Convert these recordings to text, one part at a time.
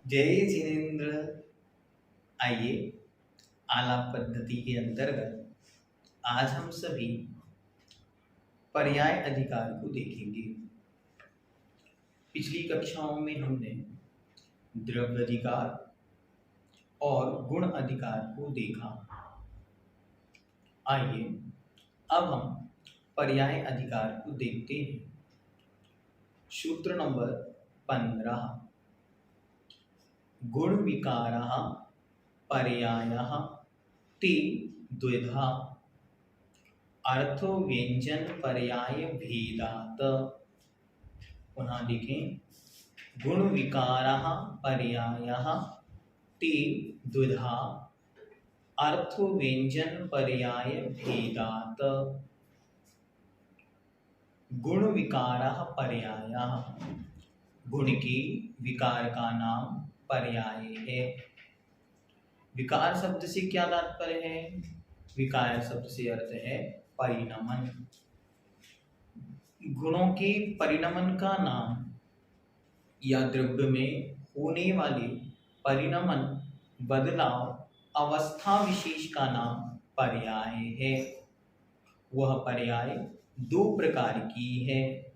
जय जिनेन्द्र। आइए, आलाप पद्धति के अंतर्गत आज हम सभी पर्याय अधिकार को देखेंगे। पिछली कक्षाओं में हमने द्रव्य अधिकार और गुण अधिकार को देखा। आइए अब हम पर्याय अधिकार को देखते हैं। सूत्र नंबर 15। गुण विकारः पर्यायः ते द्विधा अर्थो व्यंजन पर्याय भेदात्। पुनः देखें, गुण विकारः पर्यायः ते द्विधा अर्थो व्यंजन पर्याय भेदात्। गुण विकारः पर्यायः, गुण के विकार का नाम पर्याय है। विकार शब्द से क्या तात्पर्य है? विकार शब्द से अर्थ है परिणमन। गुणों के परिणमन का नाम या द्रव्य में होने वाले परिणमन, बदलाव, अवस्था विशेष का नाम पर्याय है। वह पर्याय दो प्रकार की है,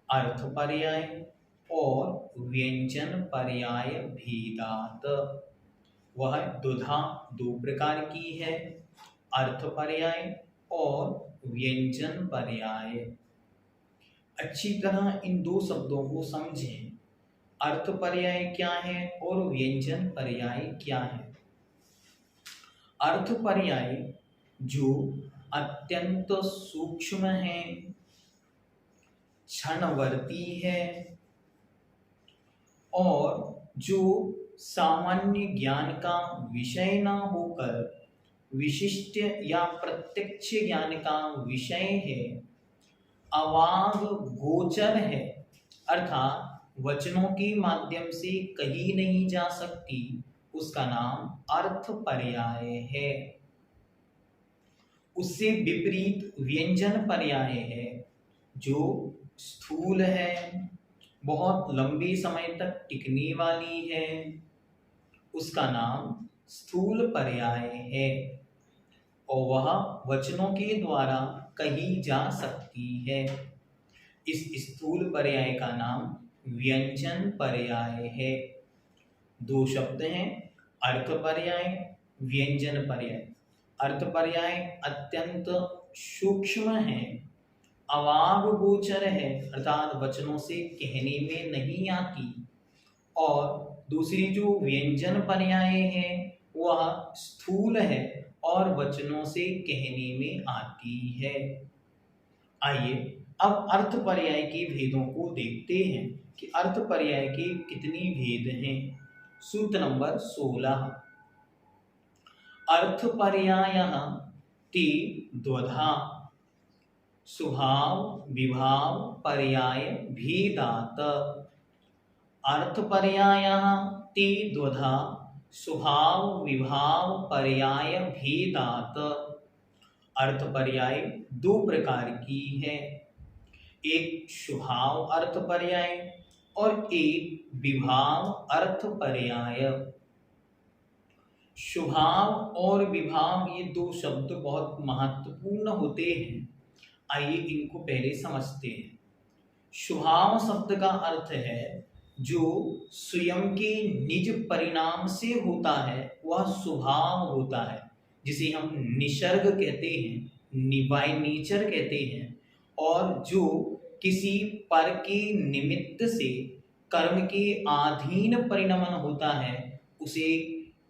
अर्थ पर्याय और व्यंजन पर्याय भेदात्। वह द्विधा दो प्रकार की है, अर्थ पर्याय और व्यंजन पर्याय। अच्छी तरह इन दो शब्दों को समझें। अर्थ पर्याय क्या है और व्यंजन पर्याय क्या है? अर्थ पर्याय जो अत्यंत सूक्ष्म है, क्षणवर्ती है और जो सामान्य ज्ञान का विषय न होकर विशिष्ट या प्रत्यक्ष ज्ञान का विषय है, अवाग गोचर है, अर्थात वचनों के माध्यम से कही नहीं जा सकती, उसका नाम अर्थ पर्याय है। उससे विपरीत व्यंजन पर्याय है जो स्थूल है, बहुत लंबे समय तक टिकने वाली है, उसका नाम स्थूल पर्याय है और वह वचनों के द्वारा कही जा सकती है। इस स्थूल पर्याय का नाम व्यंजन पर्याय है। दो शब्द हैं, अर्थ पर्याय, व्यंजन पर्याय। अर्थ पर्याय अत्यंत सूक्ष्म है, अवाग गोचर है, अर्थात वचनों से कहने में नहीं आती, और दूसरी जो व्यंजन पर्याय है वह स्थूल है और वचनों से कहने में आती है। आइए अब अर्थ पर्याय के भेदों को देखते हैं कि अर्थ पर्याय के कितनी भेद हैं। सूत्र नंबर 16। अर्थ पर्यायः ते द्विधा स्वभाव विभाव पर्याय भेदात्। अर्थ पर्यायः ते द्विधा स्वभाव विभाव पर्याय भेदात्। अर्थ पर्याय दो प्रकार की है, एक स्वभाव अर्थ पर्याय और एक विभाव अर्थ पर्याय। स्वभाव और विभाव ये दो शब्द बहुत महत्वपूर्ण होते हैं। आइए इनको पहले समझते हैं। स्वभाव शब्द का अर्थ है जो स्वयं के निज परिणाम से होता है, वह स्वभाव होता है, जिसे हम निसर्ग कहते हैं, बाय नेचर कहते हैं। और जो किसी पर के निमित्त से कर्म के अधीन परिणमन होता है उसे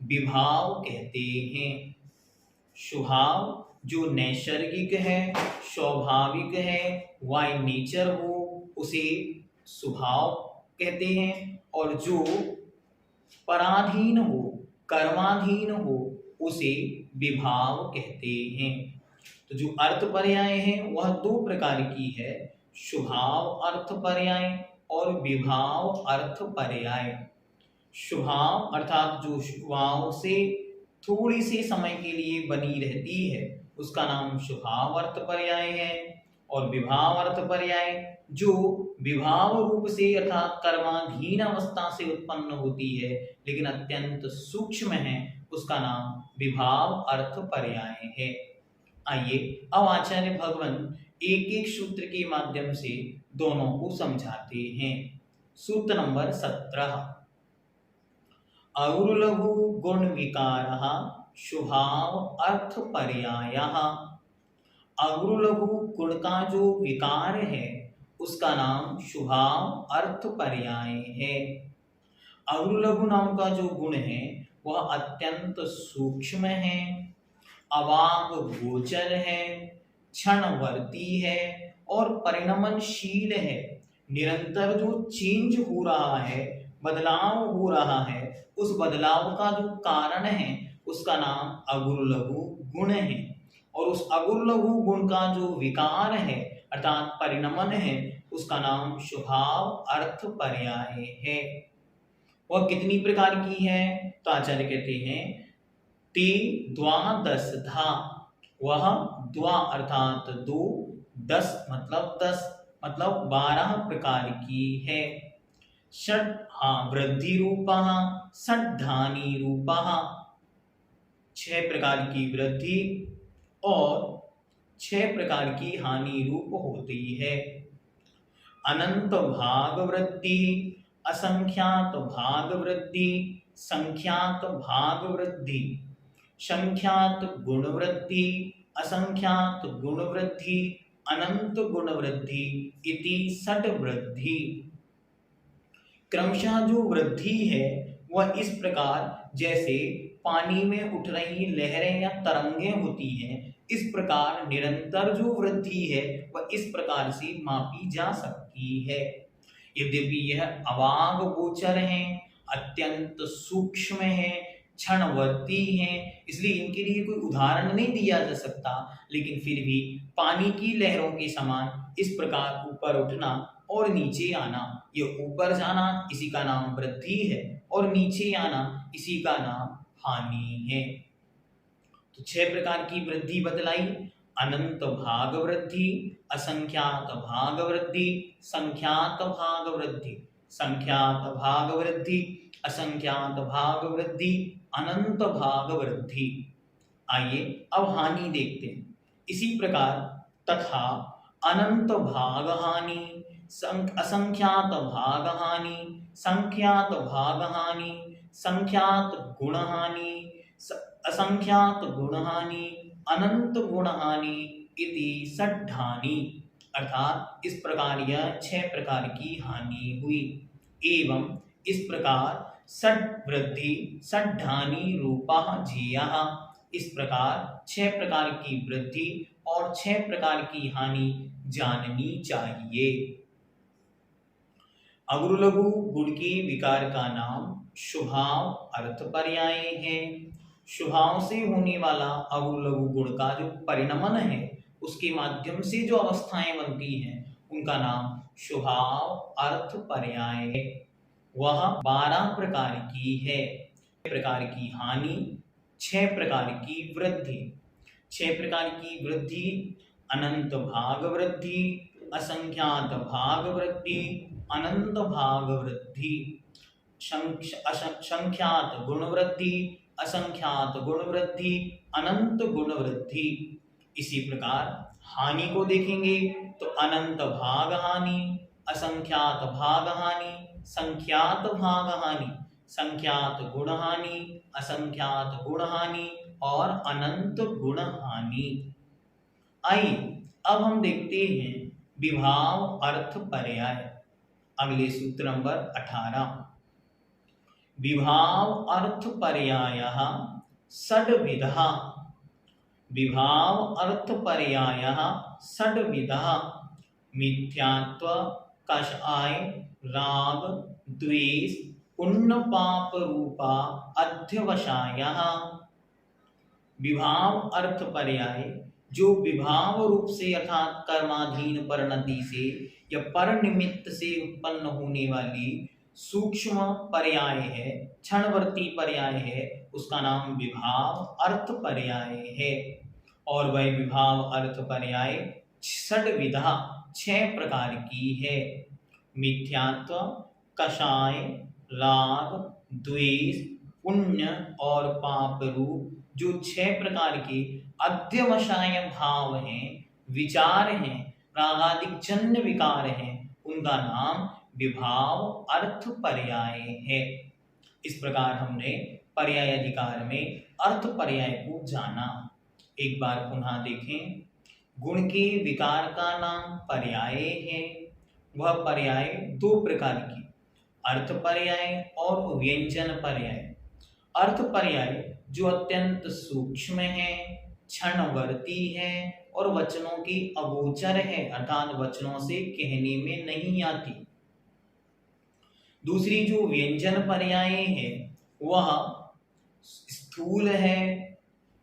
विभाव कहते हैं। स्वभाव जो नैसर्गिक है, स्वाभाविक है, बाय नेचर हो, उसे स्वभाव कहते हैं, और जो पराधीन हो, कर्माधीन हो, उसे विभाव कहते हैं। तो जो अर्थ पर्याय है वह दो प्रकार की है, स्वभाव अर्थ पर्याय और विभाव अर्थ पर्याय। स्वभाव अर्थात जो स्वभाव से थोड़ी से समय के लिए बनी रहती है उसका नाम स्वभाव अर्थ पर्याय है, और विभाव अर्थ पर्याय जो विभाव रूप से अर्थात कर्माधीन अवस्था से उत्पन्न होती है लेकिन अत्यंत सूक्ष्म है, उसका नाम विभाव अर्थ पर्याय है। आइए अब आचार्य भगवान एक एक सूत्र के माध्यम से दोनों को समझाते हैं। सूत्र नंबर 17, अवुर्लघु गुण विकारः स्वभाव अर्थ पर्यायः। अवुर्लघु गुण का जो विकार है उसका नाम स्वभाव अर्थ पर्याय है। अवुर्लघु नाम का जो गुण है वह अत्यंत सूक्ष्म है, अवाग गोचर है, क्षणवर्ती है और परिणमनशील है। निरंतर जो चेंज हो रहा है, बदलाव हो रहा है, उस बदलाव का जो कारण है उसका नाम अवुर्लघु गुण है, और उस अवुर्लघु गुण का जो विकार है अर्थात परिणमन है उसका नाम स्वभाव अर्थ पर्याय है। वह कितनी प्रकार की है? तो आचार्य कहते हैं ते द्वादश धा, वह द्वा अर्थात दो, दस मतलब 10 मतलब 12 प्रकार की है। षड वृद्धि रूपः षड्धानी रूपः, 6 प्रकार की वृद्धि और 6 प्रकार की हानि रूप होती है। अनंत भाग वृद्धि, असंख्यात भाग वृद्धि, संख्यात भाग वृद्धि, संख्यात गुण वृद्धि, असंख्यात गुण वृद्धि, अनंत गुण वृद्धि इति षड वृद्धि। क्रमशः जो वृद्धि है वह इस प्रकार जैसे पानी में उठ रही लहरें या तरंगें होती हैं, इस प्रकार निरंतर जो वृद्धि है वह इस प्रकार से मापी जा सकती है। यद्यपि यह अवाग गोचर है, अत्यंत सूक्ष्म है, क्षणवर्ती है, इसलिए इनके लिए कोई उदाहरण नहीं दिया जा सकता, लेकिन फिर भी पानी की लहरों के समान इस प्रकार ऊपर उठना और नीचे आना, ये ऊपर जाना इसी का नाम वृद्धि है और नीचे आना इसी का नाम हानि है। तो 6 प्रकार की वृद्धि बतलाई, अनंत भाग वृद्धि, असंख्यात भाग वृद्धि, संख्यात भाग वृद्धि, संख्यात भाग वृद्धि, असंख्यात भाग वृद्धि, अनंत भाग वृद्धि। आइए अब हानि देखते हैं। इसी प्रकार तथा अनंत भाग हानि, असंख्यात भाग हानि, संख्यात भाग हानि, संख्यात गुण हानि, असंख्यात गुण हानि, अनंत गुण हानि इति षड्धानि, अर्थात इस प्रकार यह 6 प्रकार की हानि हुई। एवं इस प्रकार षड वृद्धि षड्धानि रूपः ज्ञेयः, इस प्रकार 6 प्रकार की वृद्धि और 6 प्रकार की हानि जाननी चाहिए। अवुर्लघु गुण के विकार का नाम स्वभाव अर्थ पर्याय है। स्वभाव से होने वाला अवुर्लघु गुण का जो परिणमन है उसके माध्यम से जो अवस्थाएं बनती हैं उनका नाम स्वभाव अर्थ पर्याय है। वह 12 प्रकार की है, 6 प्रकार की हानि, 6 प्रकार की वृद्धि। 6 प्रकार की वृद्धि अनंत भाग वृद्धि, असंख्यात भाग वृद्धि, अनंत भाग वृद्धि, संख्यात गुण वृद्धि, असंख्यात गुण वृद्धि, अनंत गुण वृद्धि। इसी प्रकार हानि को देखेंगे तो अनंत भाग हानि, असंख्यात भाग हानि, संख्यात भाग हानि, संख्यात गुण हानि, असंख्यात गुण हानि और अनंत गुण हानि। आइए अब हम देखते हैं विभाव अर्थ पर्याय। अगले सूत्र नंबर 18, विभाव अर्थ पर्यायः षड्विधः। विभाव अर्थ पर्यायः षड्विधः, मिथ्यात्व, कषाय राग द्वेष पुण्य पाप रूपा अध्यवसायः। विभाव अर्थ पर्याय जो विभाव रूप से अर्थात कर्माधीन परिणति से या पर निमित्त से उत्पन्न होने वाली सूक्ष्म पर्याय है, क्षणवर्ती पर्याय है, उसका नाम विभाव अर्थ पर्याय है। और वह विभाव अर्थ पर्याय षड्विधा 6 प्रकार की है। मिथ्यात्व, कषाय, राग, द्वेष, पुण्य और पाप रूप जो 6 प्रकार के अध्यवसाय भाव हैं, विचार हैं, रागादिक जन्य विकार हैं, उनका नाम विभाव अर्थ पर्याय है। इस प्रकार हमने पर्याय अधिकार में अर्थ पर्याय को जाना। एक बार पुनः देखें। गुण के विकार का नाम पर्याय है। वह पर्याय 2 प्रकार की, अर्थ पर्याय और व्यंजन पर्याय। अर्थ पर्याय जो अत्यंत सूक्ष्म है, क्षणवर्ती है और वचनों की अगोचर है, अर्थात वचनों से कहने में नहीं आती। दूसरी जो व्यंजन पर्याय है वह स्थूल है,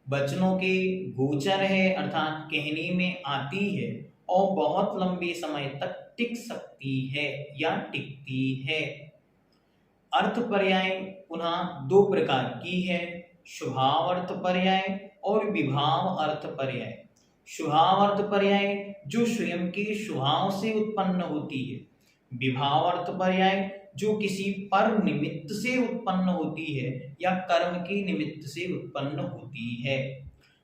वचनों के गोचर है, अर्थात कहने में आती है और बहुत लंबे समय तक टिक सकती है या टिकती है। अर्थ पर्याय पुनः 2 प्रकार की है, स्वभाव अर्थ पर्याय और विभाव अर्थ पर्याय। स्वभाव अर्थ पर्याय जो स्वयं के स्वभाव से उत्पन्न होती है। विभाव अर्थ पर्याय जो किसी पर निमित्त से उत्पन्न होती है या कर्म के निमित्त से उत्पन्न होती है।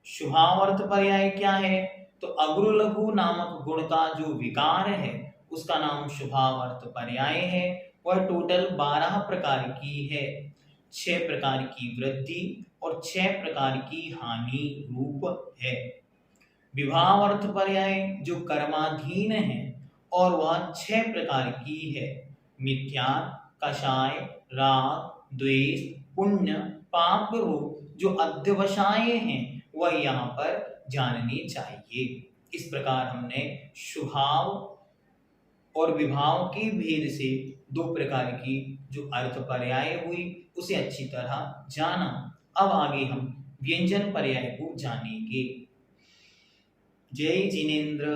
स्वभाव अर्थ पर्याय क्या है? तो अग्र लघु नामक गुण का जो विकार है उसका नाम स्वभाव अर्थ पर्याय है। वह टोटल 12 प्रकार की है। 6 प्रकार की वृद्धि और 6 प्रकार की हानि रूप है। विभाव अर्थ पर्याय जो कर्माधीन है और वह 6 प्रकार की है। मिथ्या, कषाय, राग, द्वेष, पुण्य, पाप रूप जो अध्यवसाय हैं वह यहाँ पर जानने चाहिए। इस प्रकार हमने स्वभाव और विभाव के भेद से 2 प्रकार की जो अर्थ पर्याय हुई उसे अच्छी तरह जाना। अब आगे हम व्यंजन पर्याय को जानेंगे। जय जिनेन्द्र।